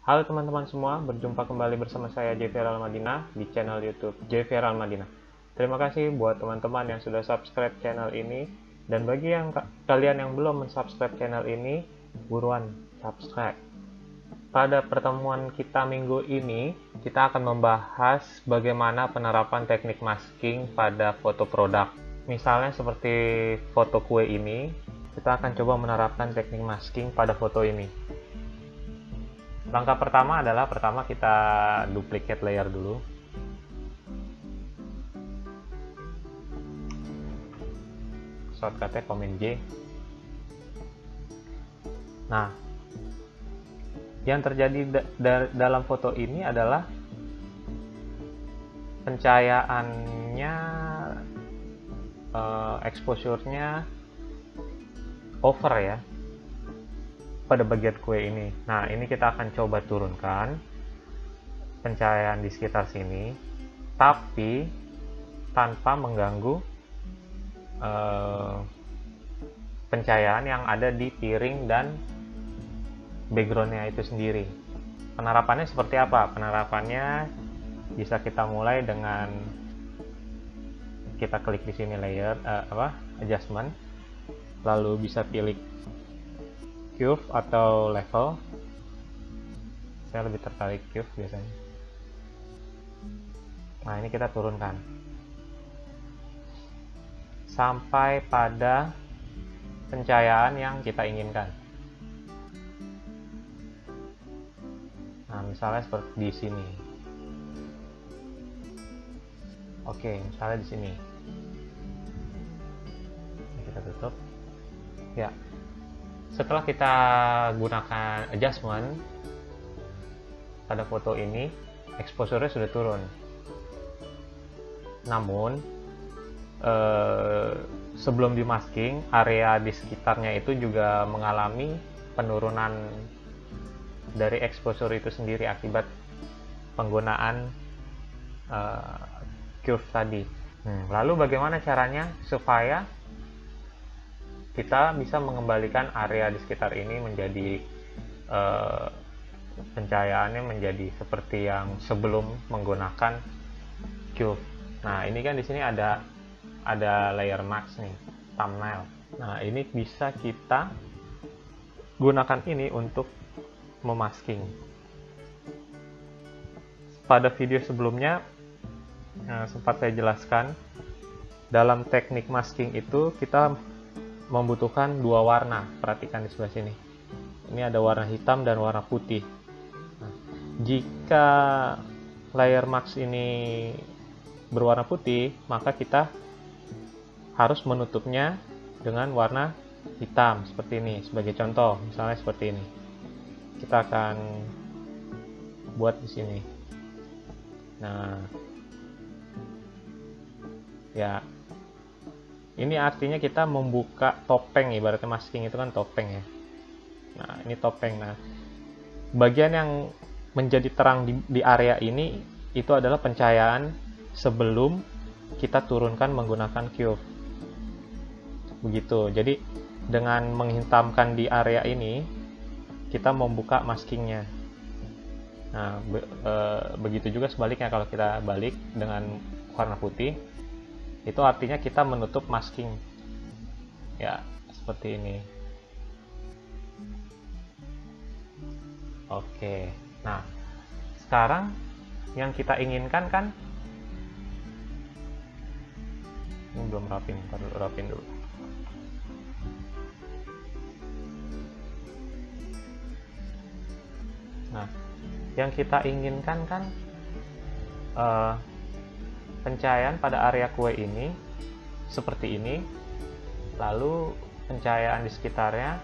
Halo teman-teman semua, berjumpa kembali bersama saya Jeffer Almadina di channel YouTube Jeffer Almadina. Terima kasih buat teman-teman yang sudah subscribe channel ini, dan bagi yang kalian yang belum mensubscribe channel ini, buruan subscribe. Pada pertemuan kita minggu ini, kita akan membahas bagaimana penerapan teknik masking pada foto produk. Misalnya seperti foto kue ini, kita akan coba menerapkan teknik masking pada foto ini. Langkah pertama adalah kita duplicate layer dulu. Shortcutnya Command J. Nah, yang terjadi dalam foto ini adalah pencahayaannya, exposure-nya over ya pada bagian kue ini. Nah, ini kita akan coba turunkan pencahayaan di sekitar sini, tapi tanpa mengganggu pencahayaan yang ada di piring dan backgroundnya itu sendiri. Penerapannya seperti apa? Penerapannya bisa kita mulai dengan kita klik di sini layer adjustment, lalu bisa pilih curve atau level. Saya lebih tertarik curve biasanya. Nah, ini kita turunkan sampai pada pencahayaan yang kita inginkan. Nah, misalnya seperti di sini. Oke, misalnya di sini. Ini kita tutup. Ya. Setelah kita gunakan adjustment pada foto ini, exposure-nya sudah turun. Namun sebelum di masking, area di sekitarnya itu juga mengalami penurunan dari exposure itu sendiri akibat penggunaan curve tadi. Lalu bagaimana caranya supaya kita bisa mengembalikan area di sekitar ini menjadi pencahayaannya menjadi seperti yang sebelum menggunakan curve. Nah, ini kan di sini ada layer mask nih, thumbnail. Nah, ini bisa kita gunakan ini untuk memasking. Pada video sebelumnya sempat saya jelaskan, dalam teknik masking itu kita membutuhkan dua warna. Perhatikan di sebelah sini. Ini ada warna hitam dan warna putih. Nah, jika layer mask ini berwarna putih, maka kita harus menutupnya dengan warna hitam seperti ini. Sebagai contoh, misalnya seperti ini. Kita akan buat di sini. Nah, ya. Ini artinya kita membuka topeng, ibaratnya masking itu kan topeng ya. Nah, ini topeng. Nah, bagian yang menjadi terang di area ini itu adalah pencahayaan sebelum kita turunkan menggunakan curve. Begitu. Jadi dengan menghitamkan di area ini, kita membuka maskingnya. Nah, begitu juga sebaliknya kalau kita balik dengan warna putih. Itu artinya kita menutup masking ya, seperti ini. Oke, nah sekarang yang kita inginkan kan ini belum rapin dulu. Nah, yang kita inginkan kan pencahayaan pada area kue ini seperti ini, lalu pencahayaan di sekitarnya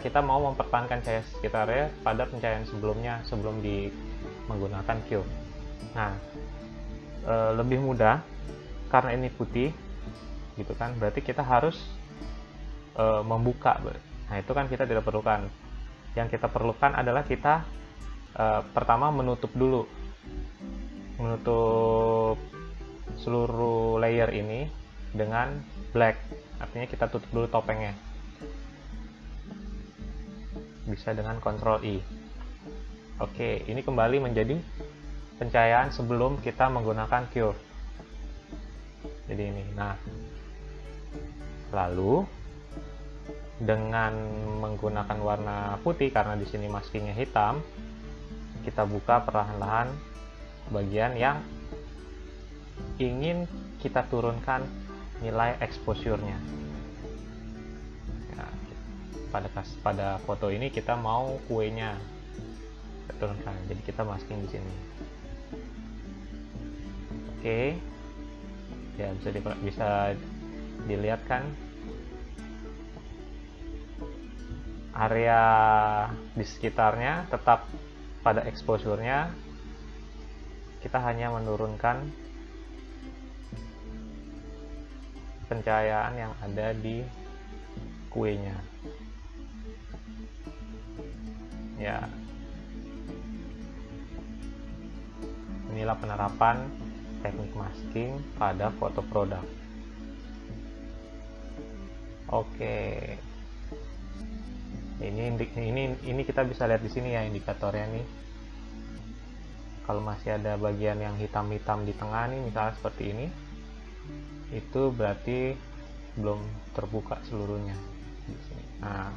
kita mau mempertahankan cahaya sekitarnya pada pencahayaan sebelumnya sebelum menggunakan curve. Nah, lebih mudah karena ini putih gitu kan, berarti kita harus membuka. Nah, itu kan kita tidak perlukan. Yang kita perlukan adalah kita pertama menutup seluruh layer ini dengan black. Artinya kita tutup dulu topengnya. Bisa dengan Ctrl I. Oke, ini kembali menjadi pencahayaan sebelum kita menggunakan curve. Jadi ini. Nah, lalu dengan menggunakan warna putih karena di sini maskingnya hitam, kita buka perlahan-lahan bagian yang ingin kita turunkan nilai exposure-nya. Nah, pada foto ini kita mau kuenya kita turunkan, jadi kita masking di sini. Oke, ya bisa dilihat kan area di sekitarnya tetap pada exposure-nya, kita hanya menurunkan pencahayaan yang ada di kuenya. Ya, inilah penerapan teknik masking pada foto produk. Oke, ini kita bisa lihat di sini ya indikatornya nih. Kalau masih ada bagian yang hitam-hitam di tengah nih, misalnya seperti ini, itu berarti belum terbuka seluruhnya di sini. Nah,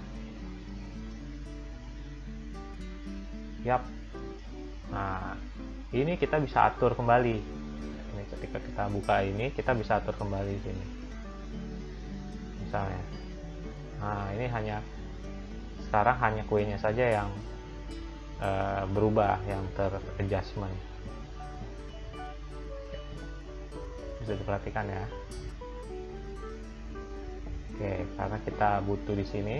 yap. Nah, ini kita bisa atur kembali. Ini ketika kita buka ini, kita bisa atur kembali di sini. Misalnya. Nah, ini sekarang hanya kuenya saja yang berubah, yang ter-adjustment. Bisa diperhatikan ya. Oke, karena kita butuh di sini.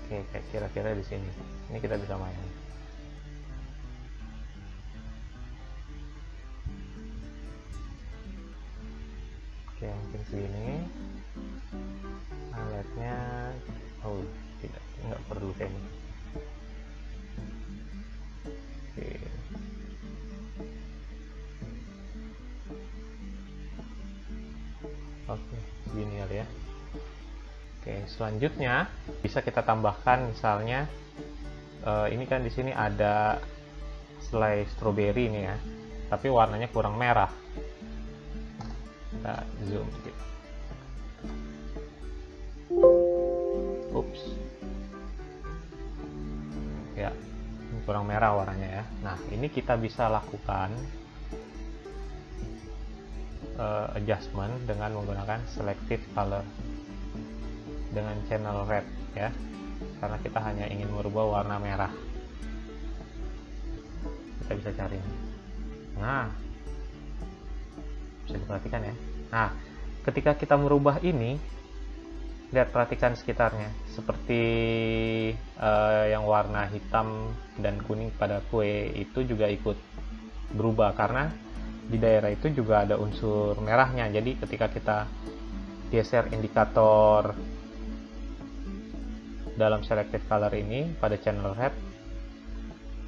Oke, kira-kira di sini. Ini kita bisa main. Oke, mungkin segini. Highlightnya, oh tidak, nggak perlu kayak ini. Oke, segini kali ya. Oke, selanjutnya bisa kita tambahkan misalnya ini kan di sini ada selai strawberry ini ya, tapi warnanya kurang merah. Kita zoom sedikit. Ups. Ya, ini kurang merah warnanya ya. Nah, ini kita bisa lakukan adjustment dengan menggunakan selective color dengan channel red ya, karena kita hanya ingin merubah warna merah. Kita bisa cari. Nah, bisa diperhatikan ya. Nah, ketika kita merubah ini, lihat, perhatikan sekitarnya, seperti yang warna hitam dan kuning pada kue itu juga ikut berubah karena di daerah itu juga ada unsur merahnya. Jadi ketika kita geser indikator dalam selective color ini pada channel red,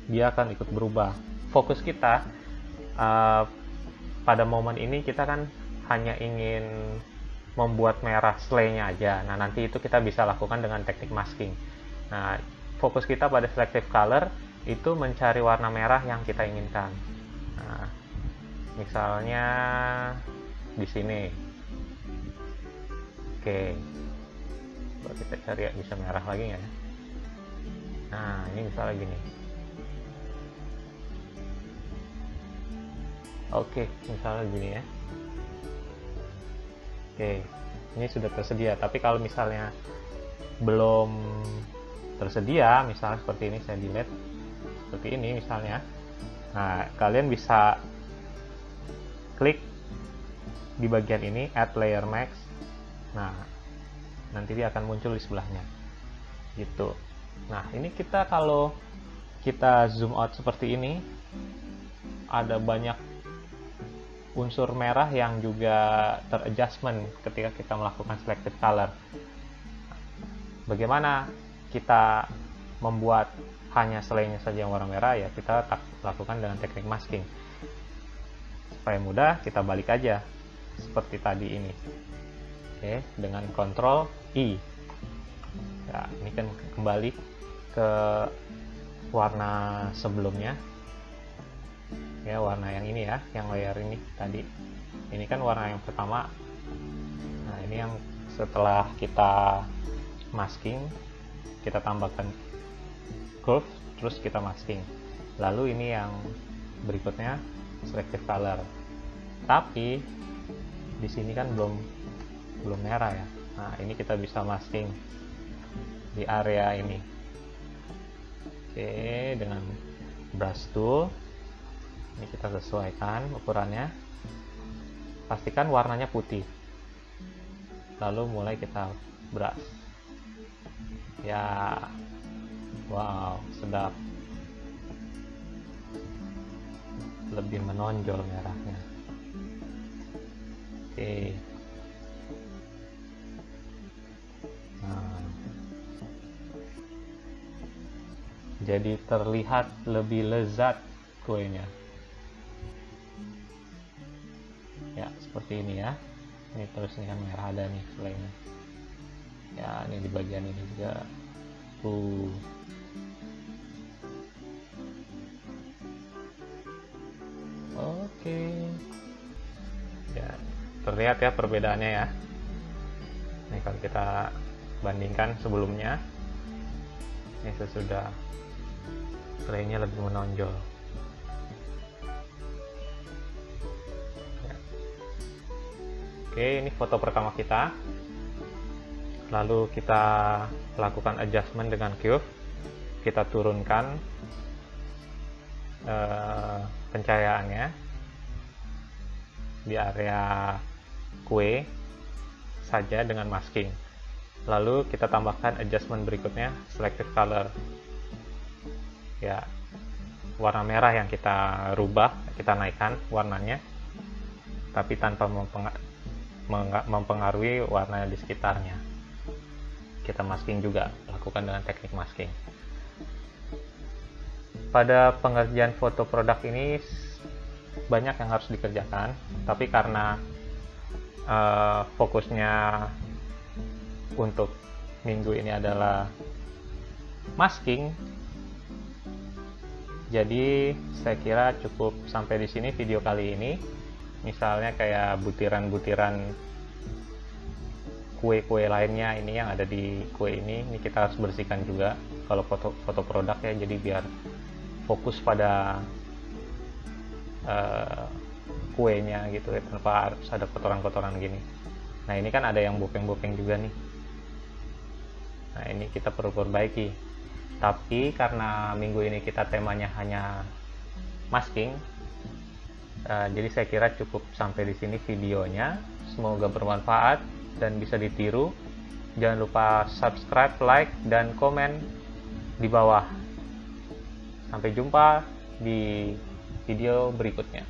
dia akan ikut berubah. Fokus kita pada momen ini kita kan hanya ingin membuat merah selainya aja. Nah, nanti itu kita bisa lakukan dengan teknik masking. Nah, fokus kita pada selective color itu mencari warna merah yang kita inginkan. Nah, misalnya di sini. Oke, coba kita cari ya, bisa merah lagi nggak ya? Nah, ini misalnya gini. Oke, misalnya gini ya. Oke, ini sudah tersedia. Tapi kalau misalnya belum tersedia, misalnya seperti ini, saya delete seperti ini misalnya. Nah, kalian bisa klik di bagian ini, add layer max. Nah, nanti dia akan muncul di sebelahnya gitu. Nah, ini kita kalau kita zoom out seperti ini, ada banyak unsur merah yang juga ter-adjustment ketika kita melakukan selective color. Bagaimana kita membuat hanya selainya saja yang warna merah? Ya, kita lakukan dengan teknik masking. Supaya mudah, kita balik aja seperti tadi ini. Oke, dengan Ctrl I. Ya, ini kan kembali ke warna sebelumnya. Ya, warna yang ini ya, yang layer ini tadi. Ini kan warna yang pertama. Nah, ini yang setelah kita masking, kita tambahkan curve, terus kita masking. Lalu ini yang berikutnya selective color. Tapi di sini kan belum merah ya. Nah, ini kita bisa masking di area ini. Oke, dengan brush tool ini kita sesuaikan ukurannya. Pastikan warnanya putih. Lalu mulai kita brush. Ya, wow, sedap. Lebih menonjol merahnya. Oke. Nah, jadi terlihat lebih lezat kuenya. Ya, seperti ini ya. Ini terus ini kan merah ada nih selainnya. Ya, ini di bagian ini juga. Oke. Ya, terlihat ya perbedaannya ya. Ini kalau kita bandingkan sebelumnya, ini sesudah selainnya lebih menonjol. Ya. Oke, ini foto pertama kita. Lalu kita lakukan adjustment dengan curve. Kita turunkan pencahayaannya di area kue saja dengan masking. Lalu kita tambahkan adjustment berikutnya, selective color. Ya, warna merah yang kita rubah, kita naikkan warnanya, tapi tanpa mempengaruhi warna di sekitarnya. Kita masking juga, lakukan dengan teknik masking. Pada pengerjaan foto produk ini banyak yang harus dikerjakan, tapi karena fokusnya untuk minggu ini adalah masking, jadi saya kira cukup sampai di sini video kali ini. Misalnya kayak butiran-butiran kue-kue lainnya ini yang ada di kue ini kita harus bersihkan juga kalau foto produk ya, jadi biar fokus pada kuenya gitu ya, tanpa harus ada kotoran-kotoran gini. Nah, ini kan ada yang bopeng-bopeng juga nih. Nah, ini kita perlu perbaiki. Tapi karena minggu ini kita temanya hanya masking, jadi saya kira cukup sampai di sini videonya. Semoga bermanfaat dan bisa ditiru. Jangan lupa subscribe, like, dan komen di bawah. Sampai jumpa di video berikutnya.